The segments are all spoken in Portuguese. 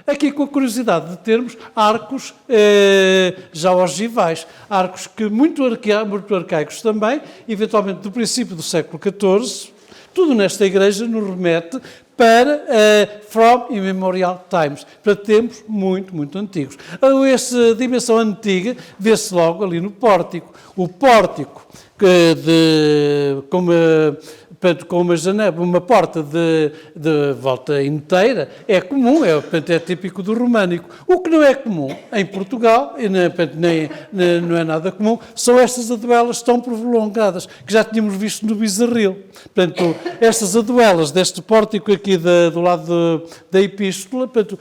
Aqui com a curiosidade de termos arcos já ogivais, arcos que muito arcaicos também, eventualmente do princípio do século XIV, tudo nesta igreja nos remete para From Immemorial Times, para tempos muito, muito antigos. Essa dimensão antiga vê-se logo ali no pórtico. O pórtico, com uma janela, uma porta de volta inteira, é comum, é típico do românico. O que não é comum em Portugal, não é nada comum, são estas aduelas tão prolongadas, que já tínhamos visto no Bizarril. Portanto, estas aduelas deste pórtico aqui do lado da Epístola, portanto,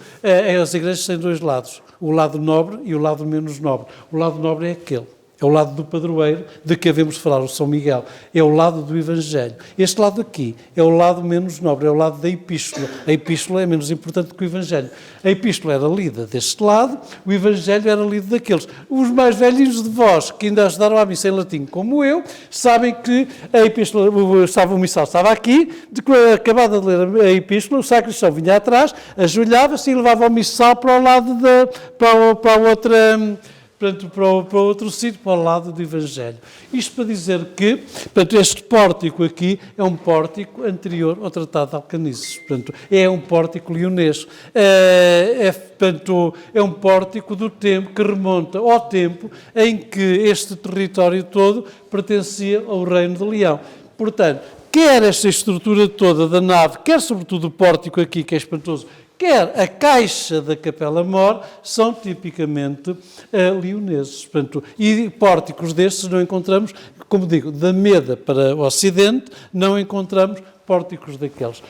as igrejas têm dois lados, o lado nobre e o lado menos nobre. O lado nobre é aquele. É o lado do padroeiro, de que havemos de falar, o São Miguel. É o lado do Evangelho. Este lado aqui é o lado menos nobre, é o lado da Epístola. A Epístola é menos importante que o Evangelho. A Epístola era lida deste lado, o Evangelho era lido daqueles. Os mais velhinhos de vós, que ainda ajudaram à missa em latim, como eu, sabem que a Epístola, o missal estava aqui, acabada de ler a Epístola, o sacristão vinha atrás, ajoelhava-se e levava o missal para o lado para a outra... Portanto, para outro sítio, para o lado do Evangelho. Isto para dizer que, portanto, este pórtico aqui é um pórtico anterior ao Tratado de Alcanices. Portanto, é um pórtico leonês. Portanto, é um pórtico do tempo que remonta ao tempo em que este território todo pertencia ao Reino de Leão. Portanto, quer esta estrutura toda da nave, quer sobretudo o pórtico aqui, que é espantoso, quer a caixa da Capela-Mor, são tipicamente leoneses. Portanto, e pórticos destes não encontramos, como digo, da Meda para o Ocidente, não encontramos pórticos daqueles.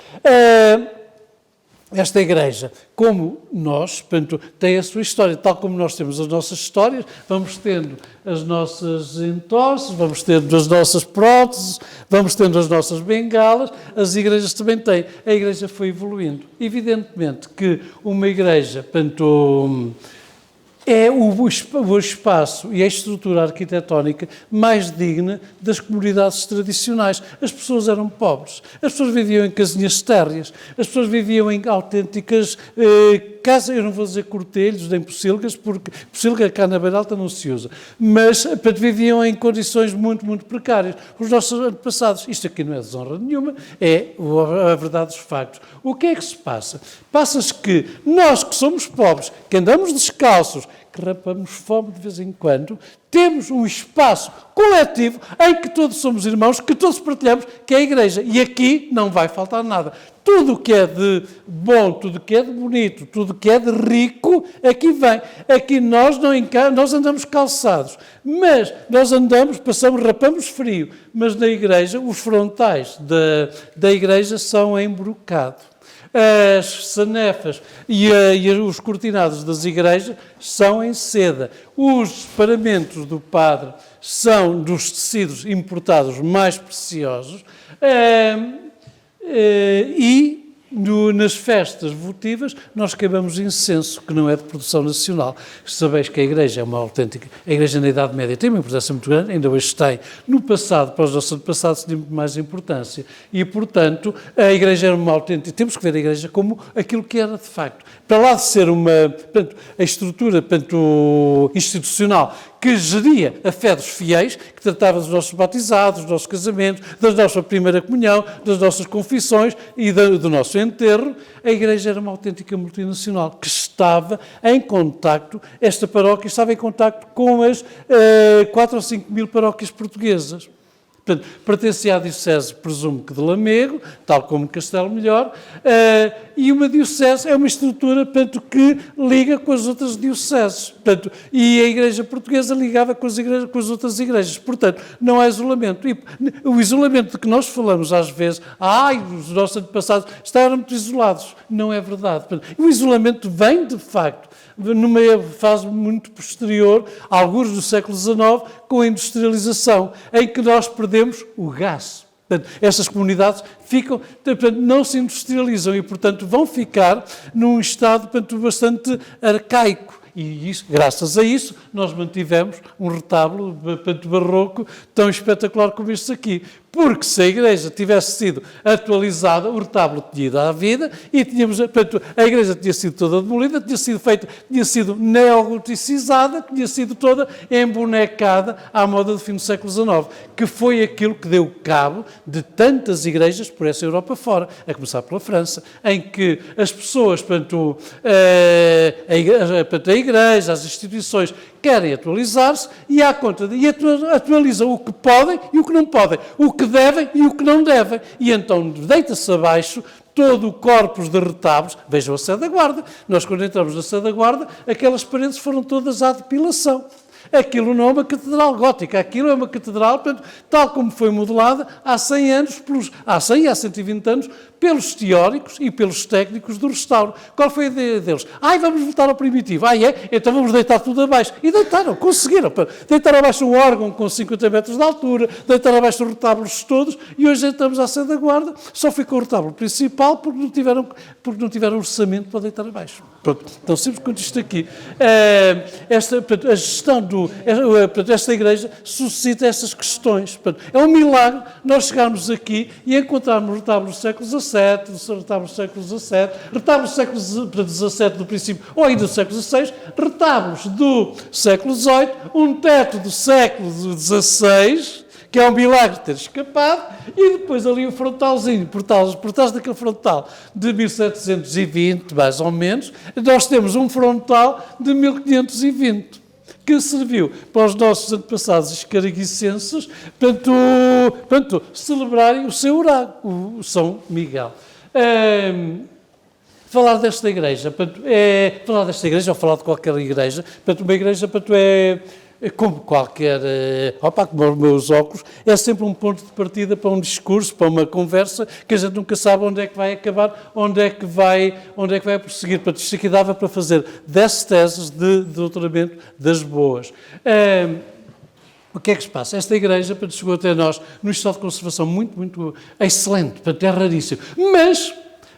Esta igreja, como nós, portanto, tem a sua história, tal como nós temos as nossas histórias, vamos tendo as nossas entorces, vamos tendo as nossas próteses, vamos tendo as nossas bengalas, as igrejas também têm. A igreja foi evoluindo. Evidentemente que uma igreja, portanto, é o espaço e a estrutura arquitetónica mais digna das comunidades tradicionais. As pessoas eram pobres, as pessoas viviam em casinhas térreas, as pessoas viviam em autênticas casas, eu não vou dizer cortelhos nem pocilgas, porque pocilga cá na Beira Alta não se usa, mas viviam em condições muito, muito precárias. Os nossos antepassados, isto aqui não é desonra nenhuma, é a verdade dos factos. O que é que se passa? Passa-se que nós que somos pobres, que andamos descalços, que rapamos fome de vez em quando, temos um espaço coletivo em que todos somos irmãos, que todos partilhamos, que é a igreja. E aqui não vai faltar nada. Tudo o que é de bom, tudo o que é de bonito, tudo o que é de rico, aqui vem. Aqui nós andamos calçados, mas nós rapamos frio, mas na igreja, os frontais da igreja são em brocado. As sanefas e os cortinados das igrejas são em seda. Os paramentos do padre são dos tecidos importados mais preciosos nas festas votivas nós queimamos incenso, que não é de produção nacional. Sabeis que a igreja é uma autêntica... A igreja na Idade Média tem uma importância muito grande, ainda hoje tem. No passado, para os nossos antepassados, tinha muito mais importância. E, portanto, a igreja era uma autêntica... Temos que ver a igreja como aquilo que era de facto. Para lá de ser a estrutura institucional que geria a fé dos fiéis, que tratava dos nossos batizados, dos nossos casamentos, da nossa primeira comunhão, das nossas confissões e do nosso enterro, a igreja era uma autêntica multinacional que estava em contacto, esta paróquia estava em contacto com as 4 ou 5 mil paróquias portuguesas. Portanto, pertencia à diocese, presumo que de Lamego, tal como Castelo Melhor, e uma diocese é uma estrutura, portanto, que liga com as outras dioceses. Portanto, e a Igreja Portuguesa ligava com as outras igrejas. Portanto, não há isolamento. E o isolamento de que nós falamos às vezes, os nossos antepassados estavam muito isolados. Não é verdade. Portanto, o isolamento vem, de facto, numa fase muito posterior, alguns do século XIX, com a industrialização, em que nós perdemos o gás. Portanto, estas comunidades não se industrializam e, portanto, vão ficar num estado, portanto, bastante arcaico. E isso, graças a isso, nós mantivemos um retábulo, portanto, barroco tão espetacular como este aqui. Porque se a igreja tivesse sido atualizada, o retábulo tinha ido à vida e portanto, a igreja tinha sido toda demolida, tinha sido neogoticizada, tinha sido toda embonecada à moda do fim do século XIX, que foi aquilo que deu cabo de tantas igrejas por essa Europa fora, a começar pela França, em que as pessoas, portanto, a igreja, as instituições, querem atualizar-se e atualizam o que podem e o que não podem, o que devem e o que não devem. E então deita-se abaixo todo o corpus de retábulos. Vejam a Sé da Guarda. Nós, quando entramos na Sé da Guarda, aquelas paredes foram todas à depilação. Aquilo não é uma catedral gótica, aquilo é uma catedral, portanto, tal como foi modelada há 100 anos, há 100 e há 120 anos, pelos teóricos e pelos técnicos do restauro. Qual foi a ideia deles? Vamos voltar ao primitivo. Então vamos deitar tudo abaixo. E deitaram, conseguiram. Deitar abaixo o órgão com 50 metros de altura, deitar abaixo os retábulos todos, e hoje estamos à Sé da Guarda, só ficou o retábulo principal porque não tiveram orçamento para deitar abaixo. Pronto, tão simples quanto isto aqui. A gestão esta igreja suscita essas questões. Portanto, é um milagre nós chegarmos aqui e encontrarmos retábulos do século XVII, retábulos do século XVII, retábulos do século XVII do princípio, ou ainda do século XVI, retábulos do século XVIII, um teto do século XVI, que é um milagre ter escapado, e depois ali o frontalzinho, por trás daquele frontal de 1720, mais ou menos, nós temos um frontal de 1520, que serviu para os nossos antepassados escaraguicenses, portanto, celebrarem o seu urago, o São Miguel. Falar desta igreja, ou falar de qualquer igreja, portanto, uma igreja, como qualquer, como os meus óculos, é sempre um ponto de partida para um discurso, para uma conversa, que a gente nunca sabe onde é que vai acabar, onde é que vai prosseguir. Portanto, isto aqui dava para fazer 10 teses de doutoramento das boas. O que é que se passa? Esta igreja chegou até nós num estado de conservação muito excelente, portanto, é raríssimo, mas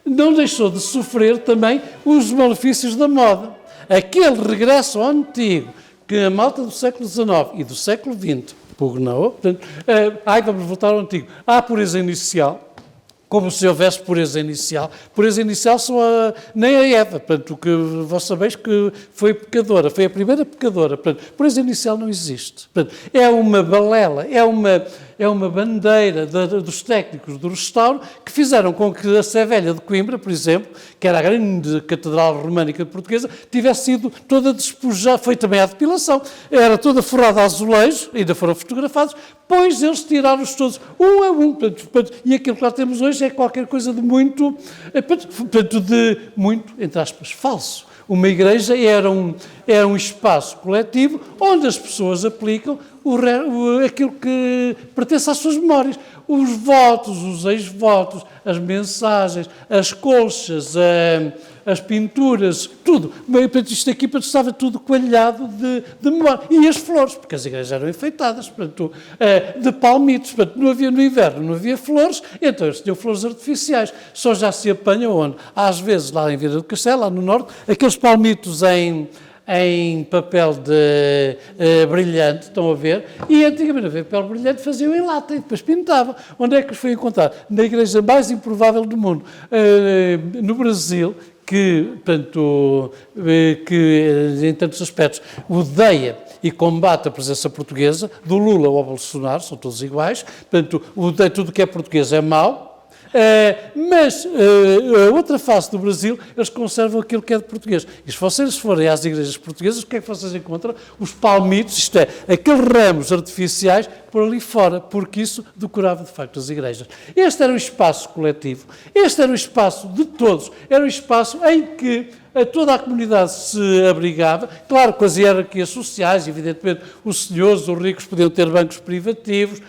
não deixou de sofrer também os malefícios da moda. Aquele regresso ao antigo, que a malta do século XIX e do século XX pugnou, portanto, vamos voltar ao antigo. Há a pureza inicial, como se houvesse pureza inicial. Pureza inicial nem a Eva, portanto, que vós sabeis que foi pecadora, foi a primeira pecadora. Portanto, pureza inicial não existe. Portanto, é uma balela, é uma bandeira dos técnicos do restauro que fizeram com que a Sé Velha de Coimbra, por exemplo, que era a grande catedral românica portuguesa, tivesse sido toda despojada, foi também à depilação, era toda forrada a azulejo, ainda foram fotografados, pois eles tiraram-os todos, um a um, e aquilo que lá temos hoje é qualquer coisa de muito, entre aspas, falso. Uma igreja era um espaço coletivo onde as pessoas aplicam aquilo que pertence às suas memórias. Os votos, os ex-votos, as mensagens, as colchas, as pinturas, tudo. Isto aqui estava tudo coalhado de memória. E as flores, porque as igrejas eram enfeitadas, portanto, de palmitos. Portanto, no inverno não havia flores, então eles tinham flores artificiais. Só já se apanha onde? Às vezes, lá em Vila do Castelo, lá no norte, aqueles palmitos em papel brilhante, estão a ver, e antigamente havia papel brilhante, faziam em lata e depois pintavam. Onde é que os foi encontrar? Na igreja mais improvável do mundo, no Brasil, que em tantos aspectos odeia e combate a presença portuguesa, do Lula ao Bolsonaro, são todos iguais, portanto, tudo o que é português é mau. Mas a outra face do Brasil, eles conservam aquilo que é de português. E se vocês forem às igrejas portuguesas, o que é que vocês encontram? Os palmitos, isto é, aqueles ramos artificiais por ali fora, porque isso decorava de facto as igrejas. Este era um espaço coletivo, este era um espaço de todos, era um espaço em que toda a comunidade se abrigava, claro, com as hierarquias sociais, evidentemente, os senhores, os ricos podiam ter bancos privativos,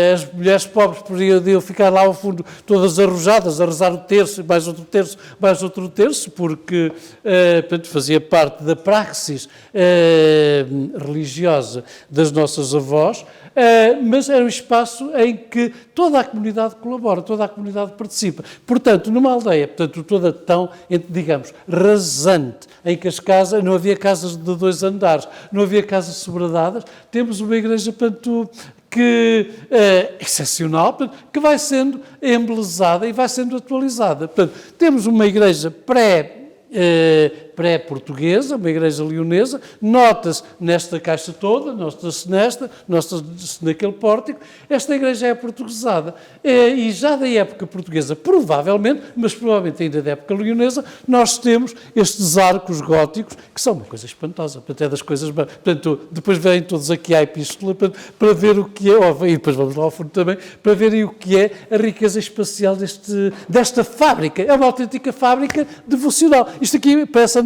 as mulheres pobres podiam ficar lá ao fundo todas arrojadas, a rezar o terço, mais outro terço, porque portanto, fazia parte da praxis religiosa das nossas avós, mas era um espaço em que toda a comunidade colabora, toda a comunidade participa. Portanto, numa aldeia, toda tão, digamos, rasante, em que as casas, não havia casas de 2 andares, não havia casas sobradadas, temos uma igreja, que excepcional, que vai sendo embelezada e vai sendo atualizada. Portanto, temos uma igreja pré-portuguesa, uma igreja leonesa, nota-se nesta caixa toda, nota-se nesta, nota-se naquele pórtico, esta igreja é portuguesada. E já da época portuguesa, provavelmente, mas provavelmente ainda da época leonesa, nós temos estes arcos góticos, que são uma coisa espantosa, até das coisas... Portanto, depois vêm todos aqui à epístola para ver o que é, e depois vamos lá ao fundo também, para verem o que é a riqueza espacial desta fábrica. É uma autêntica fábrica devocional. Isto aqui parece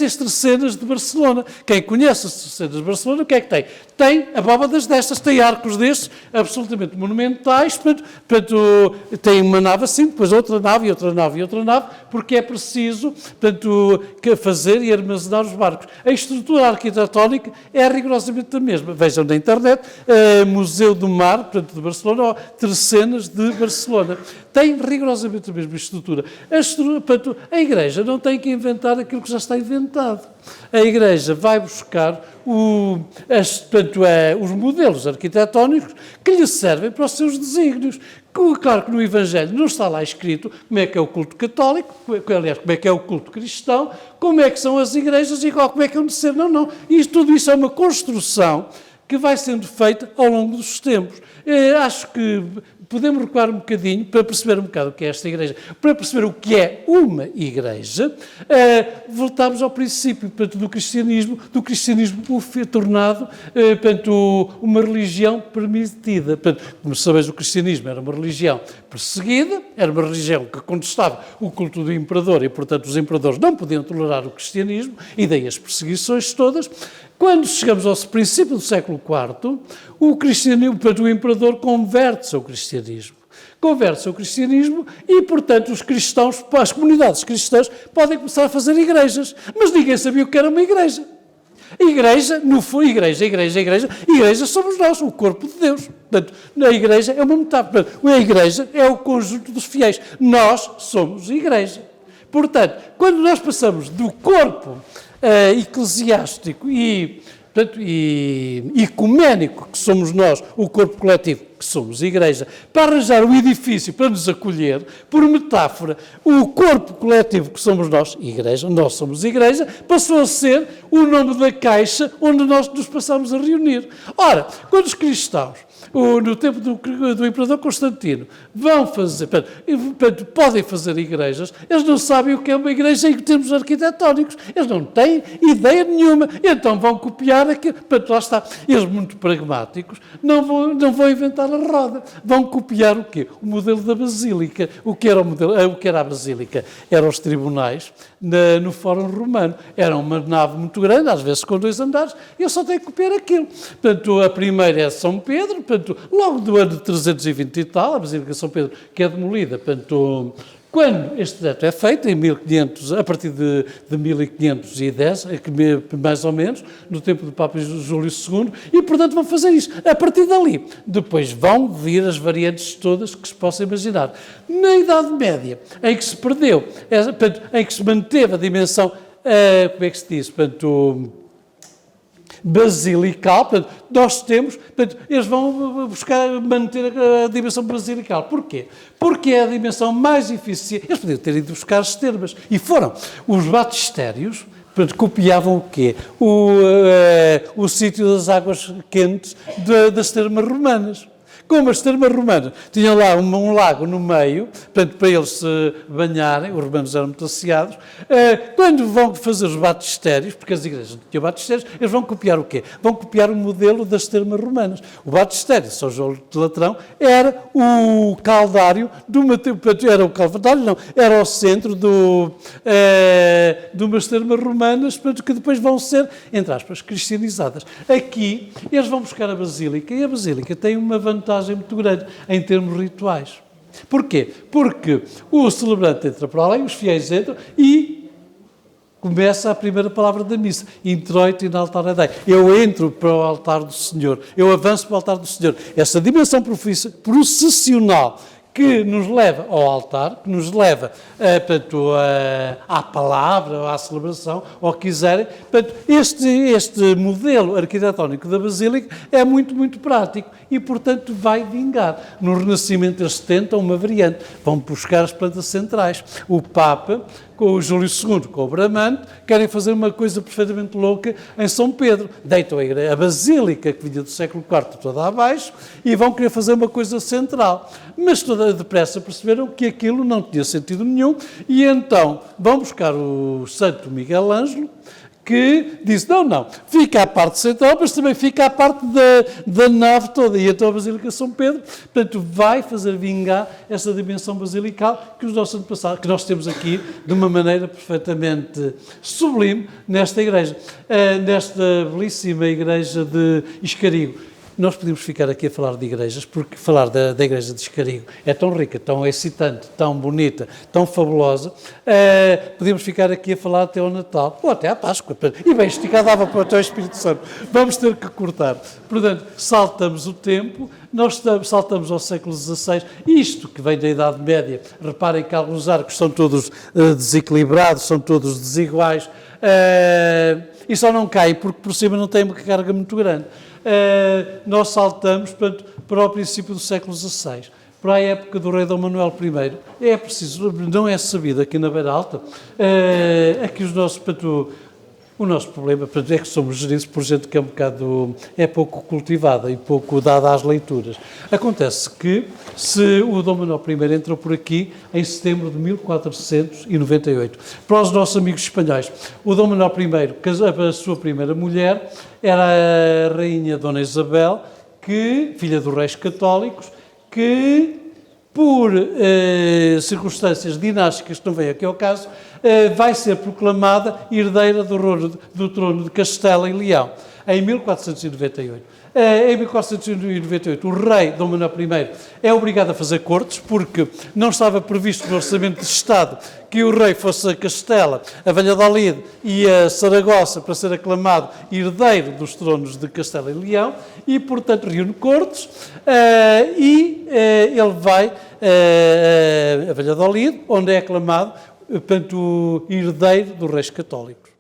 as terceiras de Barcelona. Quem conhece as terceiras de Barcelona, o que é que tem? Tem abóbadas destas, tem arcos destes, absolutamente monumentais, portanto, tem uma nave assim, depois outra nave, e outra nave, e outra nave, porque é preciso, portanto, fazer e armazenar os barcos. A estrutura arquitetónica é rigorosamente a mesma. Vejam na internet, Museu do Mar, portanto, de Barcelona, ou Tercenas de Barcelona. Tem rigorosamente a mesma estrutura. Portanto, a Igreja não tem que inventar aquilo que já está inventado. A Igreja vai buscar os modelos arquitetónicos que lhe servem para os seus desígnios. Claro que no Evangelho não está lá escrito como é que é o culto católico, aliás, como é que é o culto cristão, como é que são as igrejas e como é que é o de ser. Não. Tudo isso é uma construção que vai sendo feita ao longo dos tempos. Acho que podemos recuar um bocadinho para perceber um bocado o que é esta igreja, para perceber o que é uma igreja. Voltamos ao princípio, portanto, do cristianismo tornado, portanto, uma religião permitida. Portanto, como sabeis, o cristianismo era uma religião perseguida, era uma religião que contestava o culto do imperador e, portanto, os imperadores não podiam tolerar o cristianismo, e daí as perseguições todas. Quando chegamos ao princípio do século IV, o imperador converte-se ao cristianismo. Converte-se ao cristianismo e, portanto, os cristãos, as comunidades cristãs, podem começar a fazer igrejas. Mas ninguém sabia o que era uma igreja. Igreja somos nós, o corpo de Deus. Portanto, a igreja é uma metáfora. A igreja é o conjunto dos fiéis. Nós somos igreja. Portanto, quando nós passamos do corpo eclesiástico e ecuménico, que somos nós, o corpo coletivo, que somos a Igreja, para arranjar um edifício para nos acolher, por metáfora, o corpo coletivo que somos nós, Igreja, nós somos Igreja, passou a ser o nome da caixa onde nós nos passamos a reunir. Ora, quando os cristãos, no tempo do imperador Constantino, vão fazer, podem fazer igrejas, eles não sabem o que é uma igreja em termos arquitetónicos, eles não têm ideia nenhuma, então vão copiar aquilo, lá está, eles muito pragmáticos, não vão inventar a roda, vão copiar o quê? O modelo da Basílica. O que era a Basílica? Eram os tribunais no Fórum Romano, era uma nave muito grande, às vezes com 2 andares, e eu só tenho que copiar aquilo. Portanto, a primeira é São Pedro, portanto, logo do ano de 320 e tal, a Basílica de São Pedro, que é demolida, portanto, quando este teto é feito, em 1500, a partir de 1510, mais ou menos, no tempo do Papa Júlio II, e, portanto, vão fazer isso. A partir dali, depois vão vir as variantes todas que se possa imaginar. Na Idade Média, em que se perdeu, em que se manteve a dimensão, como é que se diz, portanto, basilical, portanto, nós temos, portanto, eles vão buscar manter a dimensão basilical. Porquê? Porque é a dimensão mais eficiente. Eles podiam ter ido buscar as termas, e foram. Os batistérios, portanto, copiavam o quê? O sítio das águas quentes das termas romanas. Como as termas romanas tinham lá um lago no meio, portanto, para eles se banharem, os romanos eram muito asseados, quando vão fazer os batistérios, porque as igrejas não tinham batistérios, eles vão copiar o quê? Vão copiar o modelo das termas romanas. O batistério de São João de Latrão era o caldário era o centro de umas termas romanas, portanto, que depois vão ser, entre aspas, cristianizadas. Aqui, eles vão buscar a Basílica, e a Basílica tem uma vantagem muito grande em termos rituais. Porquê? Porque o celebrante entra para lá, os fiéis entram e começa a primeira palavra da missa. Introito in altare Dei. Eu entro para o altar do Senhor. Eu avanço para o altar do Senhor. Essa dimensão processional que nos leva ao altar, que nos leva portanto, à palavra, à celebração, ao que quiserem. Portanto, este modelo arquitetónico da Basílica é muito, muito prático e, portanto, vai vingar. No Renascimento eles tentam uma variante, vão buscar as plantas centrais. O Papa, com o Júlio II, com o Bramante, querem fazer uma coisa perfeitamente louca em São Pedro. Deitam a Basílica, que vinha do século IV, toda abaixo, e vão querer fazer uma coisa central. Mas toda depressa perceberam que aquilo não tinha sentido nenhum e então vão buscar o Santo Miguel Ângelo, que disse, não, fica a parte central, mas também fica a parte da nave toda. E então a Basílica de São Pedro, portanto, vai fazer vingar essa dimensão basilical que os nossos antepassados, que nós temos aqui de uma maneira perfeitamente sublime nesta igreja, nesta belíssima igreja de Escarigo. Nós podemos ficar aqui a falar de igrejas, porque falar da igreja de Escarigo é tão rica, tão excitante, tão bonita, tão fabulosa. Podemos ficar aqui a falar até ao Natal, ou até à Páscoa. E bem, esticado dava para até ao Espírito Santo. Vamos ter que cortar. Portanto, saltamos o tempo, saltamos ao século XVI. Isto que vem da Idade Média, reparem que alguns arcos são todos desequilibrados, são todos desiguais, e só não cai porque por cima não tem uma carga muito grande. Nós saltamos, portanto, para o princípio do século XVI, para a época do rei Dom Manuel I. É preciso, não é sabido aqui na Beira Alta, aqui o nosso problema é que somos geridos por gente que é um bocado, é pouco cultivada e pouco dada às leituras. Acontece que, se o Dom Manuel I entrou por aqui em setembro de 1498, para os nossos amigos espanhóis, o Dom Manuel I, a sua primeira mulher, era a rainha Dona Isabel, filha dos reis católicos, que por circunstâncias dinásticas que não vem aqui ao caso, vai ser proclamada herdeira do trono de Castela e Leão, em 1498. Em 1498, o rei Dom Manuel I é obrigado a fazer cortes, porque não estava previsto no orçamento de Estado que o rei fosse a Castela, a Valladolid e a Saragossa para ser aclamado herdeiro dos tronos de Castela e Leão, e, portanto, reúne cortes ele vai a Valladolid, onde é aclamado, portanto, herdeiro dos reis católicos.